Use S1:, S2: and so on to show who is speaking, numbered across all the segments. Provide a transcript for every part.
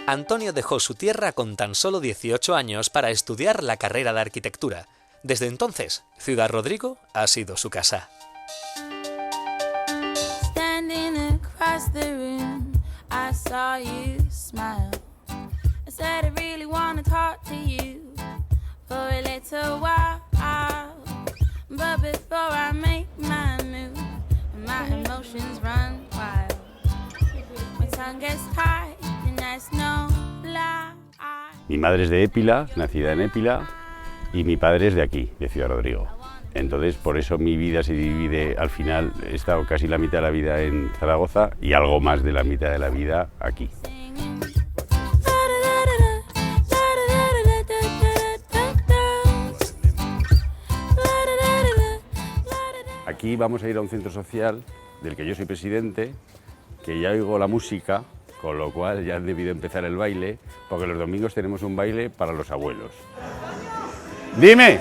S1: Antonio dejó su tierra con tan solo 18 años para estudiar la carrera de arquitectura. Desde entonces, Ciudad Rodrigo ha sido su casa.
S2: Mi madre es de Épila, nacida en Épila, y mi padre es de aquí, de Ciudad Rodrigo. Entonces, por eso mi vida se divide, al final he estado casi la mitad de la vida en Zaragoza y algo más de la mitad de la vida aquí. Aquí vamos a ir a un centro social del que yo soy presidente, que ya oigo la música, con lo cual ya han debido empezar el baile, porque los domingos tenemos un baile para los abuelos. ¡Dime!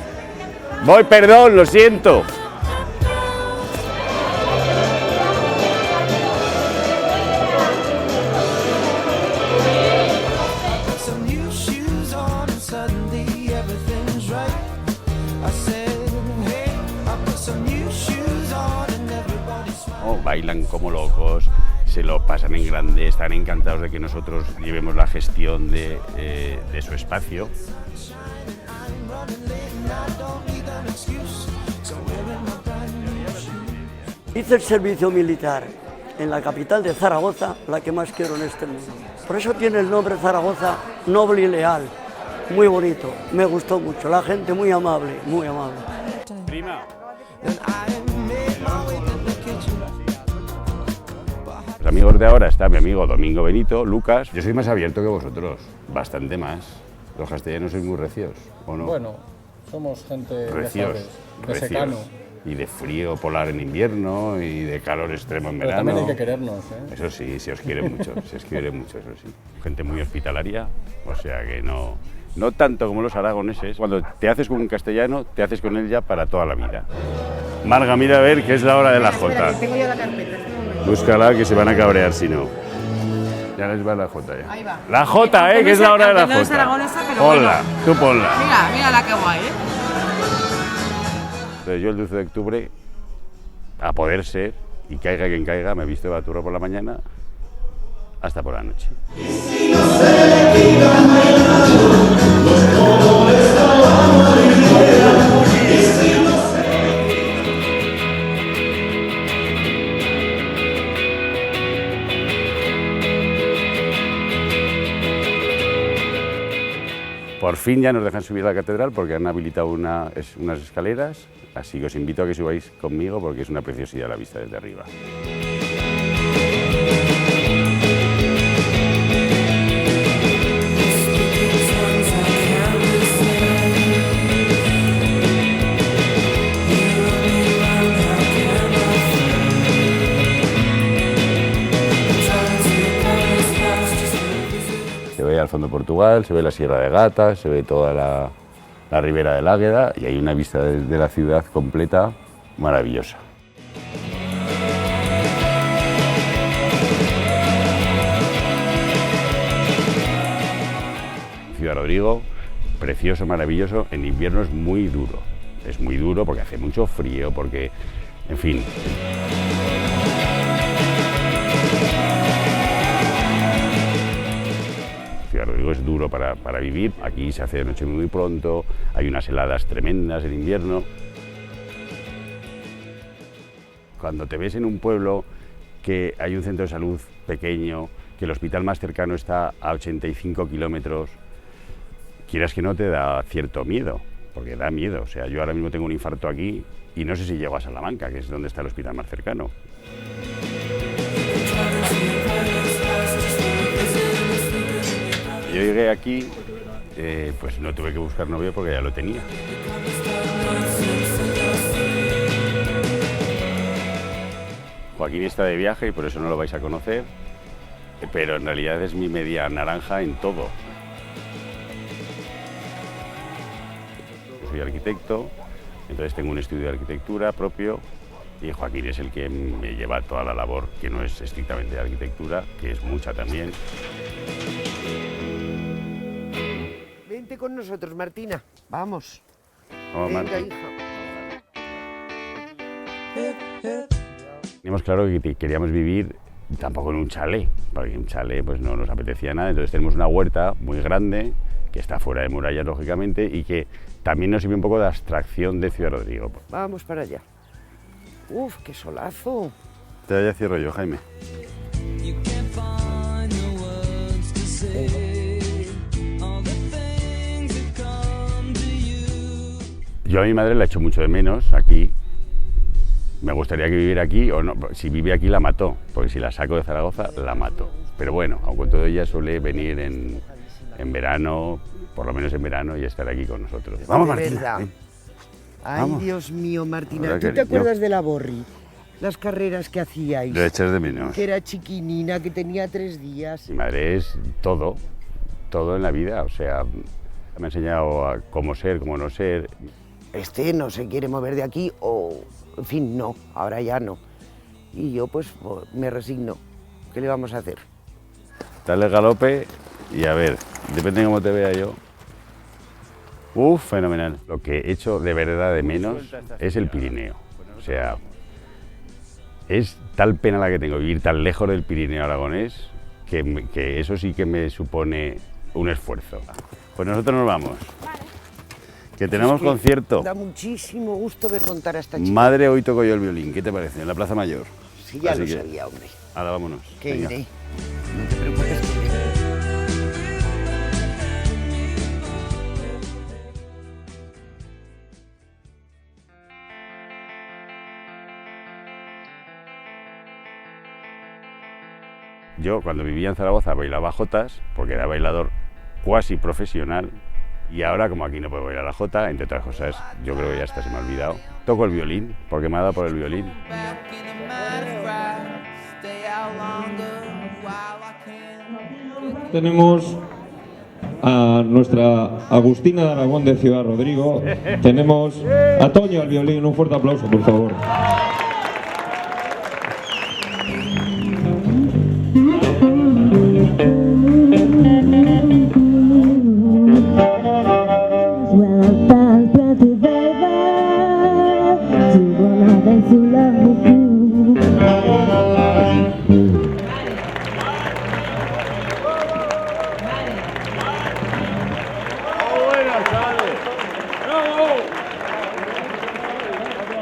S2: Voy, perdón, lo siento. Oh, bailan como locos, se lo pasan en grande, están encantados de que nosotros llevemos la gestión de su espacio.
S3: Hice el servicio militar en la capital de Zaragoza, la que más quiero en este mundo. Por eso tiene el nombre Zaragoza, noble y leal. Muy bonito, me gustó mucho, la gente muy amable, muy amable.
S2: Prima. Los amigos de ahora está mi amigo Domingo Benito, Lucas. Yo soy más abierto que vosotros, bastante más. Los castellanos sois muy recios, ¿o no?
S4: Bueno, somos gente
S2: recios,
S4: de secano.
S2: Y de frío polar en invierno y de calor extremo en
S4: Pero
S2: verano.
S4: también hay que querernos, ¿eh?
S2: Eso sí, se os quiere mucho, se os quiere mucho, eso sí. Gente muy hospitalaria, o sea que no tanto como los aragoneses. Cuando te haces con un castellano, te haces con él ya para toda la vida. Marga, mira a ver que es la hora de la Jota.
S5: Tengo yo la carpeta.
S2: Búscala, que se van a cabrear si no. Ya les va la Jota ya.
S5: Ahí va.
S2: La Jota, que es la hora de la
S5: no es
S2: Jota.
S5: aragonesa, pero
S2: Ponla,
S5: bueno.
S2: tú ponla.
S5: Mira la que guay, ¿eh?
S2: Entonces yo el 12 de octubre, a poder ser, y caiga quien caiga, me he visto de baturro por la mañana hasta por la noche. Por fin ya nos dejan subir a la catedral porque han habilitado unas escaleras, así que os invito a que subáis conmigo porque es una preciosidad la vista desde arriba. Se ve al fondo Portugal, se ve la Sierra de Gata, se ve toda la ribera del Águeda y hay una vista de la ciudad completa maravillosa. Ciudad Rodrigo, precioso, maravilloso, en invierno es muy duro porque hace mucho frío, porque, en fin. Ciudad Rodrigo es duro para vivir, aquí se hace de noche muy pronto, hay unas heladas tremendas en invierno. Cuando te ves en un pueblo que hay un centro de salud pequeño, que el hospital más cercano está a 85 kilómetros, quieras que no te da cierto miedo, porque da miedo. O sea, yo ahora mismo tengo un infarto aquí y no sé si llego a Salamanca, que es donde está el hospital más cercano. Yo llegué aquí, pues no tuve que buscar novio porque ya lo tenía. Joaquín está de viaje y por eso no lo vais a conocer, pero en realidad es mi media naranja en todo. Yo soy arquitecto, entonces tengo un estudio de arquitectura propio y Joaquín es el que me lleva toda la labor, que no es estrictamente de arquitectura, que es mucha también.
S6: Vente con nosotros, Martina. Vamos.
S2: Vamos,
S6: Venga,
S2: Marta.
S6: hija.
S2: Teníamos claro que queríamos vivir tampoco en un chalet, porque un chalet pues no nos apetecía nada, entonces tenemos una huerta muy grande, que está fuera de murallas, lógicamente, y que también nos sirve un poco de abstracción de Ciudad Rodrigo.
S6: Vamos para allá. Uf, qué solazo.
S2: Ya cierro yo, Jaime. Yo a mi madre la echo mucho de menos aquí. Me gustaría que viviera aquí, o no, si vive aquí la mató, porque si la saco de Zaragoza la mato. Pero bueno, aunque todo ella suele venir en verano, por lo menos en verano, y estar aquí con nosotros. Vamos,
S6: De
S2: Martina.
S6: verdad.
S2: ven.
S6: Ay,
S2: Vamos.
S6: Dios mío, Martina.
S2: Hola,
S6: ¿Tú te
S2: cariño.
S6: acuerdas de la Borri? Las carreras que hacíais.
S2: Lo echas de menos.
S6: Que era chiquinina, que tenía 3 días.
S2: Mi madre es todo, todo en la vida, o sea, me ha enseñado a cómo ser, cómo no ser.
S6: Este no se quiere mover de aquí o, en fin, no, ahora ya no. Y yo pues me resigno. ¿Qué le vamos a hacer?
S2: Dale galope y a ver, depende de cómo te vea yo. Fenomenal. Lo que he hecho de verdad de menos es el Pirineo. O sea, es tal pena la que tengo vivir tan lejos del Pirineo aragonés que eso sí que me supone un esfuerzo. Pues nosotros nos vamos. Que tenemos
S6: Es que
S2: concierto.
S6: Da muchísimo gusto ver montar a esta chica.
S2: Madre, hoy toco yo el violín. ¿Qué te parece? En la Plaza Mayor.
S6: Sí, ya
S2: Así
S6: lo
S2: que,
S6: sabía, hombre.
S2: ahora vámonos.
S6: Que
S2: Venga.
S6: iré. No te preocupes, que iré.
S2: Yo cuando vivía en Zaragoza bailaba jotas, porque era bailador cuasi profesional, y ahora como aquí no puedo bailar la jota, entre otras cosas, yo creo que ya hasta se me ha olvidado. Toco el violín, porque me ha dado por el violín.
S7: Tenemos a nuestra Agustina de Aragón de Ciudad Rodrigo. Tenemos a Toño al violín. Un fuerte aplauso, por favor.
S8: Well, I'm pretty baby, to one of them to love me too.